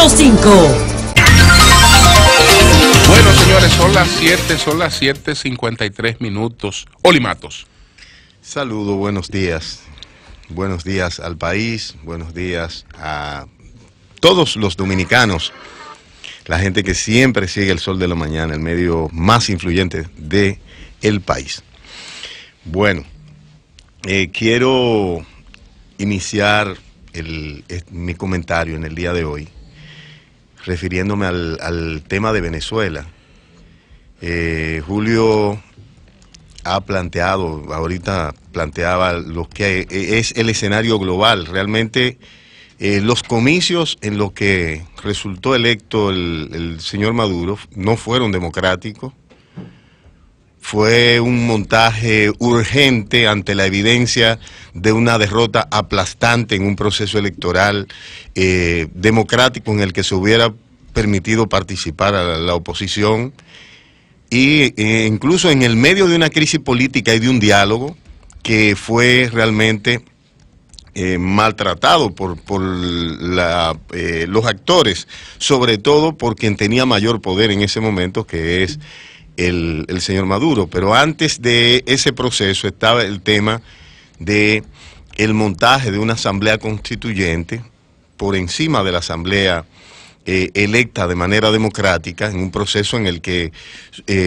105. Bueno, señores, son las 7:53 minutos. Oli Matos. Saludos, buenos días. Buenos días al país, buenos días a todos los dominicanos, la gente que siempre sigue el Sol de la Mañana, el medio más influyente del país. Bueno, quiero iniciar mi comentario en el día de hoy refiriéndome al tema de Venezuela. Julio ha planteado, ahorita planteaba lo que es el escenario global. Realmente los comicios en los que resultó electo el señor Maduro no fueron democráticos. Fue un montaje urgente ante la evidencia de una derrota aplastante en un proceso electoral democrático en el que se hubiera permitido participar a la oposición. Y incluso en el medio de una crisis política y de un diálogo que fue realmente maltratado por los actores, sobre todo por quien tenía mayor poder en ese momento, que es el señor Maduro. Pero antes de ese proceso estaba el tema de el montaje de una asamblea constituyente por encima de la asamblea electa de manera democrática, en un proceso en el que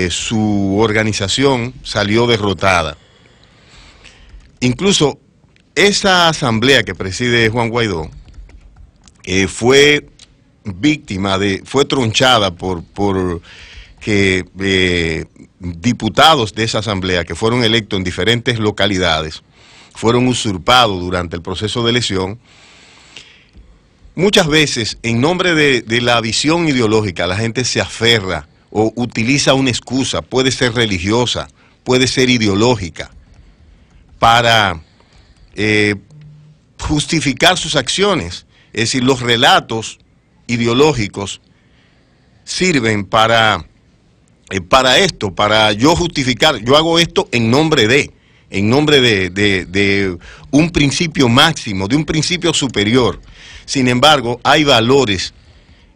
su organización salió derrotada. Incluso esa asamblea que preside Juan Guaidó fue víctima fue tronchada por que diputados de esa asamblea que fueron electos en diferentes localidades fueron usurpados durante el proceso de elección. Muchas veces, en nombre de la visión ideológica, la gente se aferra o utiliza una excusa, puede ser religiosa, puede ser ideológica, para justificar sus acciones. Es decir, los relatos ideológicos sirven para esto, para yo justificar, yo hago esto en nombre de un principio máximo, de un principio superior. Sin embargo, hay valores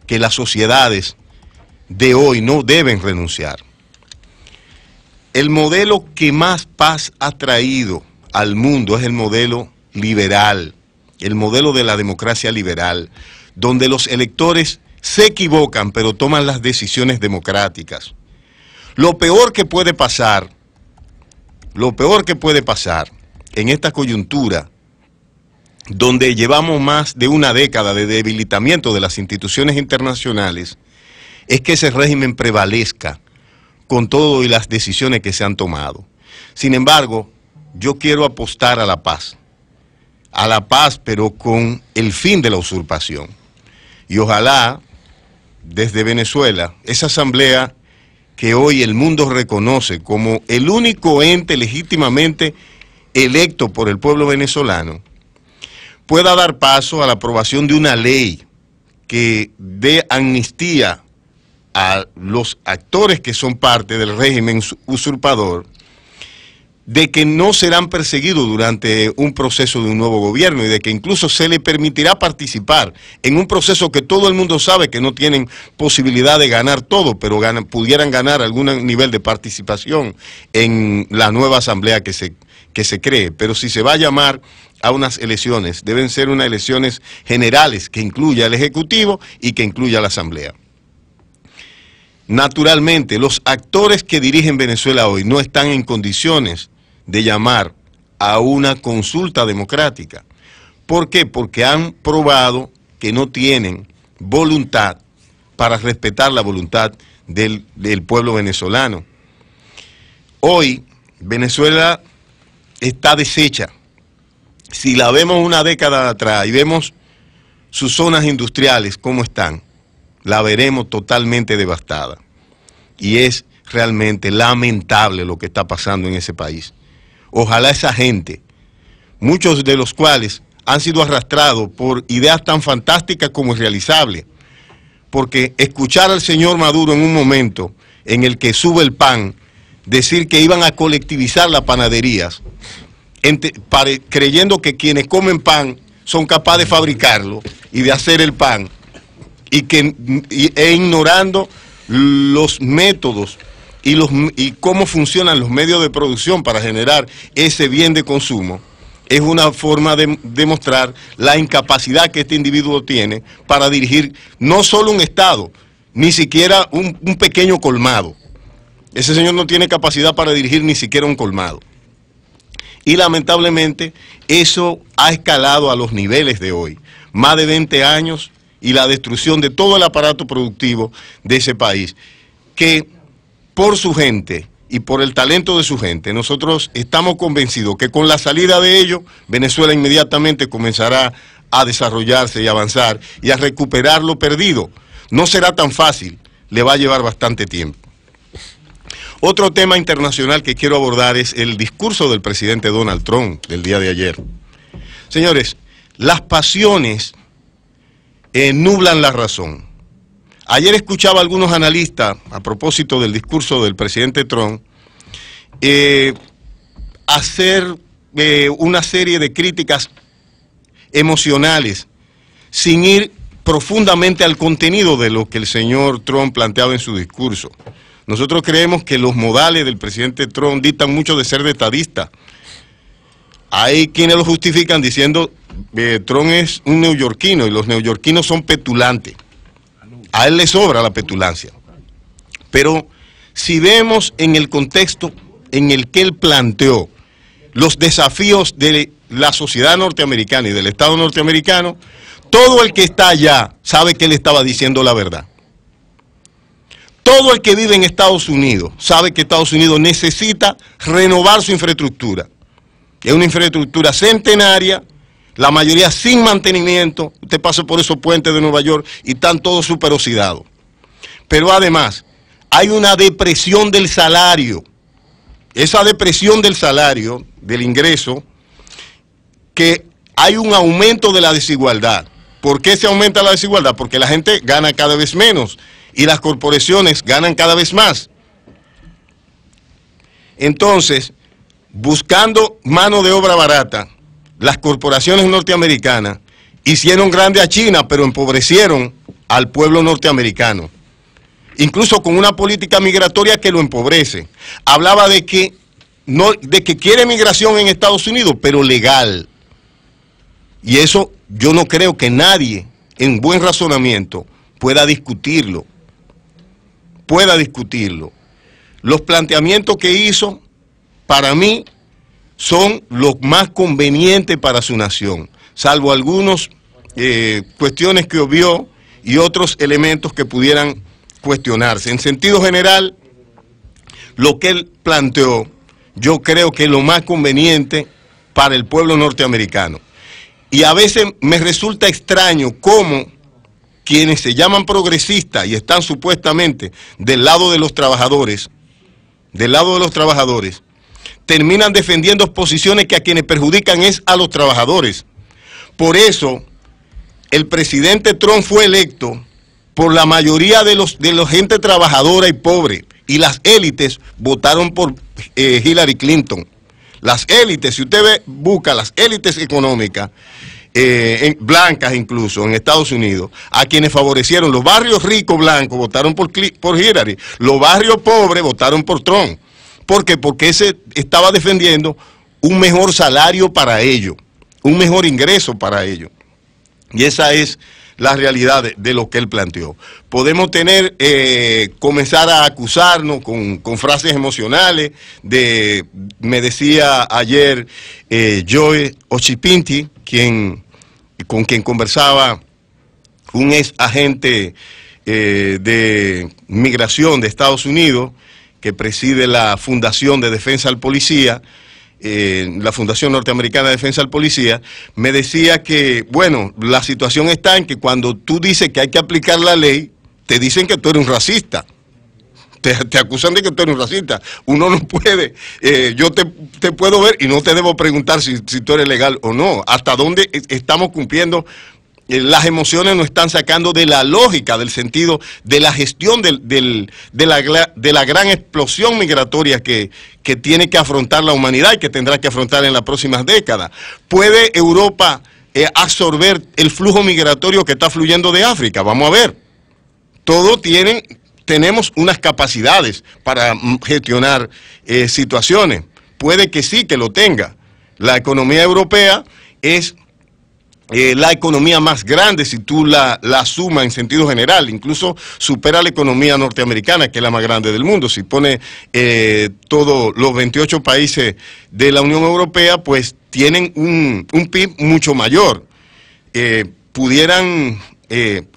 que las sociedades de hoy no deben renunciar. El modelo que más paz ha traído al mundo es el modelo liberal, el modelo de la democracia liberal, donde los electores se equivocan pero toman las decisiones democráticas. Lo peor que puede pasar en esta coyuntura, donde llevamos más de una década de debilitamiento de las instituciones internacionales, es que ese régimen prevalezca con todo y las decisiones que se han tomado. Sin embargo, yo quiero apostar a la paz, pero con el fin de la usurpación. Y ojalá, desde Venezuela, esa asamblea que hoy el mundo reconoce como el único ente legítimamente electo por el pueblo venezolano, pueda dar paso a la aprobación de una ley que dé amnistía a los actores que son parte del régimen usurpador, de que no serán perseguidos durante un proceso de un nuevo gobierno y de que incluso se les permitirá participar en un proceso que todo el mundo sabe que no tienen posibilidad de ganar todo, pero pudieran ganar algún nivel de participación en la nueva asamblea que se cree. Pero si se va a llamar a unas elecciones, deben ser unas elecciones generales que incluya al Ejecutivo y que incluya a la Asamblea. Naturalmente, los actores que dirigen Venezuela hoy no están en condiciones de llamar a una consulta democrática. ¿Por qué? Porque han probado que no tienen voluntad para respetar la voluntad del pueblo venezolano. Hoy, Venezuela está deshecha. Si la vemos una década atrás y vemos sus zonas industriales cómo están, la veremos totalmente devastada. Y es realmente lamentable lo que está pasando en ese país. Ojalá esa gente, muchos de los cuales han sido arrastrados por ideas tan fantásticas como irrealizables, porque escuchar al señor Maduro en un momento en el que sube el pan, decir que iban a colectivizar las panaderías, creyendo que quienes comen pan son capaces de fabricarlo y de hacer el pan, e ignorando los métodos y cómo funcionan los medios de producción para generar ese bien de consumo, es una forma de demostrar la incapacidad que este individuo tiene para dirigir no solo un Estado, ni siquiera un pequeño colmado. Ese señor no tiene capacidad para dirigir ni siquiera un colmado. Y lamentablemente eso ha escalado a los niveles de hoy. Más de 20 años y la destrucción de todo el aparato productivo de ese país, que por su gente y por el talento de su gente, nosotros estamos convencidos que con la salida de ellos, Venezuela inmediatamente comenzará a desarrollarse y avanzar y a recuperar lo perdido. No será tan fácil, le va a llevar bastante tiempo. Otro tema internacional que quiero abordar es el discurso del presidente Donald Trump del día de ayer. Señores, las pasiones nublan la razón. Ayer escuchaba a algunos analistas, a propósito del discurso del presidente Trump, hacer una serie de críticas emocionales, sin ir profundamente al contenido de lo que el señor Trump planteaba en su discurso. Nosotros creemos que los modales del presidente Trump dictan mucho de ser de estadista. Hay quienes lo justifican diciendo Trump es un neoyorquino y los neoyorquinos son petulantes. A él le sobra la petulancia. Pero si vemos en el contexto en el que él planteó los desafíos de la sociedad norteamericana y del Estado norteamericano, todo el que está allá sabe que él estaba diciendo la verdad. Todo el que vive en Estados Unidos sabe que Estados Unidos necesita renovar su infraestructura. Es una infraestructura centenaria, la mayoría sin mantenimiento. Usted pasa por esos puentes de Nueva York y están todos súper oxidados. Pero además, hay una depresión del salario. Esa depresión del salario, del ingreso, que hay un aumento de la desigualdad. ¿Por qué se aumenta la desigualdad? Porque la gente gana cada vez menos y las corporaciones ganan cada vez más. Entonces, buscando mano de obra barata, las corporaciones norteamericanas hicieron grande a China, pero empobrecieron al pueblo norteamericano. Incluso con una política migratoria que lo empobrece. Hablaba de que quiere migración en Estados Unidos, pero legal. Y eso yo no creo que nadie en buen razonamiento pueda discutirlo. Los planteamientos que hizo, para mí, son los más convenientes para su nación, salvo algunas cuestiones que obvió y otros elementos que pudieran cuestionarse. En sentido general, lo que él planteó, yo creo que es lo más conveniente para el pueblo norteamericano. Y a veces me resulta extraño cómo quienes se llaman progresistas y están supuestamente del lado de los trabajadores, terminan defendiendo posiciones que a quienes perjudican es a los trabajadores. Por eso, el presidente Trump fue electo por la mayoría de la gente trabajadora y pobre, y las élites votaron por Hillary Clinton. Las élites, si usted busca las élites económicas, blancas incluso en Estados Unidos, a quienes favorecieron los barrios ricos blancos votaron por Hillary, los barrios pobres votaron por Trump. ¿Por qué? Porque ese estaba defendiendo un mejor salario para ellos, un mejor ingreso para ellos. Y esa es la realidad de lo que él planteó. Podemos comenzar a acusarnos con frases emocionales. Me decía ayer Joe Ochipinti, con quien conversaba un ex agente de migración de Estados Unidos, que preside la Fundación de Defensa al Policía, la Fundación Norteamericana de Defensa al Policía, me decía que, bueno, la situación está en que cuando tú dices que hay que aplicar la ley, te dicen que tú eres un racista. Te acusan de que tú eres un racista. Uno no puede, yo te puedo ver y no te debo preguntar si tú eres legal o no. Hasta dónde estamos cumpliendo. Las emociones nos están sacando de la lógica, del sentido de la gestión de la gran explosión migratoria que tiene que afrontar la humanidad y que tendrá que afrontar en las próximas décadas. ¿Puede Europa absorber el flujo migratorio que está fluyendo de África. Vamos a ver. Tenemos unas capacidades para gestionar situaciones. Puede que sí, que lo tenga. La economía europea es la economía más grande si tú la sumas en sentido general, incluso supera la economía norteamericana, que es la más grande del mundo. Si pone todos los 28 países de la Unión Europea, pues tienen un PIB mucho mayor. Pudieran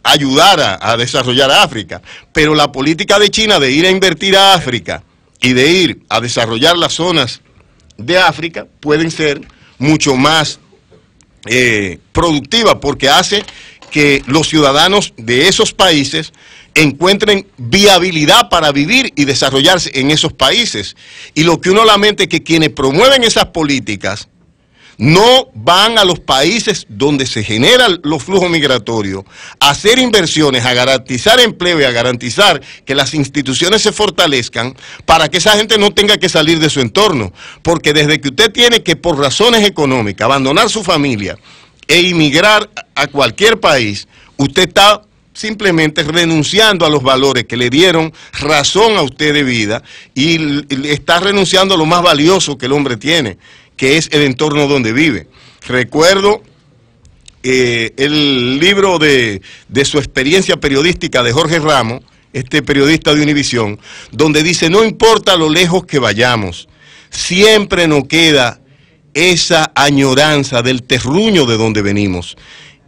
ayudar a desarrollar a África, pero la política de China de ir a invertir a África y de ir a desarrollar las zonas de África pueden ser mucho más productiva, porque hace que los ciudadanos de esos países encuentren viabilidad para vivir y desarrollarse en esos países. Y lo que uno lamenta es que quienes promueven esas políticas no van a los países donde se generan los flujos migratorios a hacer inversiones, a garantizar empleo y a garantizar que las instituciones se fortalezcan para que esa gente no tenga que salir de su entorno. Porque desde que usted tiene que, por razones económicas, abandonar su familia e inmigrar a cualquier país, usted está simplemente renunciando a los valores que le dieron razón a usted de vida y está renunciando a lo más valioso que el hombre tiene, que es el entorno donde vive. Recuerdo el libro de su experiencia periodística de Jorge Ramos, este periodista de Univisión, donde dice: no importa lo lejos que vayamos, siempre nos queda esa añoranza del terruño de donde venimos.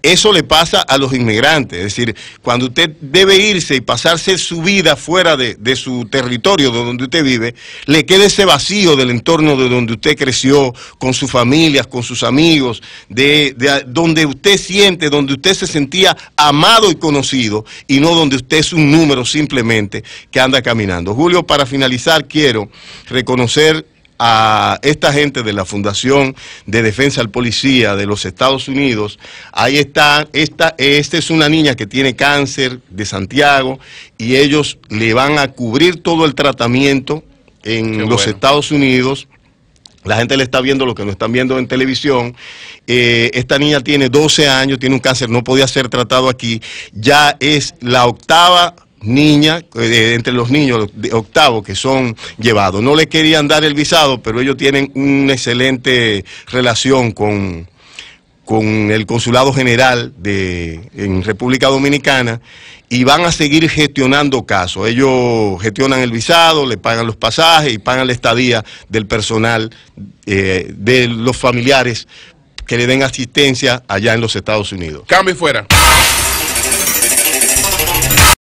Eso le pasa a los inmigrantes, es decir, cuando usted debe irse y pasarse su vida fuera de su territorio, de donde usted vive, le queda ese vacío del entorno de donde usted creció, con sus familias, con sus amigos, de donde usted siente, donde usted se sentía amado y conocido, y no donde usted es un número simplemente que anda caminando. Julio, para finalizar, quiero reconocer a esta gente de la Fundación de Defensa al Policía de los Estados Unidos. Ahí está, esta es una niña que tiene cáncer de Santiago y ellos le van a cubrir todo el tratamiento en los Estados Unidos. La gente le está viendo lo que no están viendo en televisión. Esta niña tiene 12 años, tiene un cáncer, no podía ser tratado aquí. Ya es la octava niña, entre los niños de octavo que son llevados. No le querían dar el visado, pero ellos tienen una excelente relación con el Consulado General en República Dominicana y van a seguir gestionando casos. Ellos gestionan el visado, le pagan los pasajes y pagan la estadía del personal, de los familiares que le den asistencia allá en los Estados Unidos. Cambio y fuera.